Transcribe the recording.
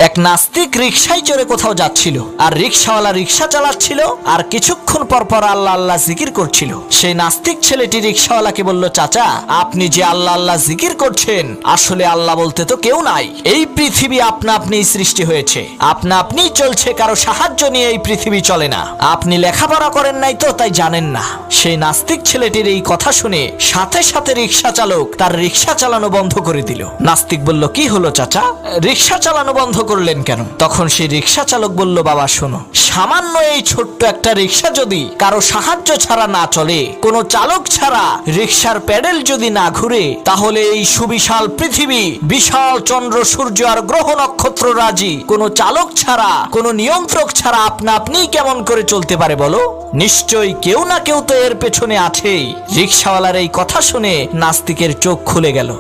এক নাস্তিক রিকশায় চড়ে কোথাও যাচ্ছিল, আর রিকশাওয়ালা রিকশা চালাচ্ছিল, আর কিছুক্ষণ পর পর আল্লাহ আল্লাহ জিকির করছিল। সেই নাস্তিক ছেলেটি রিকশাওয়ালাকে বলল, চাচা, আপনি যে আল্লাহ আল্লাহ জিকির করছেন, আসলে আল্লাহ বলতে তো কেউ নাই। এই পৃথিবী আপনা আপনি সৃষ্টি হয়েছে, আপনা আপনি চলছে, কারো সাহায্য নিয়ে এই পৃথিবী চলে না। আপনি লেখাপড়া করেন নাই তো, তাই জানেন না। সেই নাস্তিক ছেলেটির এই কথা শুনে সাথে সাথে রিকশা চালক তার রিকশা চালানো বন্ধ করে দিল। নাস্তিক বলল, কি হলো চাচা, রিকশা চালানো বন্ধ করলেন কেন? তখন সেই রিকশা চালক বলল, বাবা শোনো, সামান্য এই ছোট্ট একটা রিকশা যদি কারো সাহায্য ছাড়া না চলে, কোনো চালক ছাড়া রিকশার প্যাডেল যদি না ঘুরে, তাহলে এই সুবিশাল পৃথিবী, বিশাল চন্দ্র সূর্য আর গ্রহ নক্ষত্র রাজি কোনো চালক ছাড়া, কোনো নিয়ন্ত্রক ছাড়া আপনা আপনি কেমন করে চলতে পারে বলো? নিশ্চয়ই কেউ না কেউ তো এর পেছনে আছেই। রিকশাওয়ালার এই কথা শুনে নাস্তিকের চোখ খুলে গেল।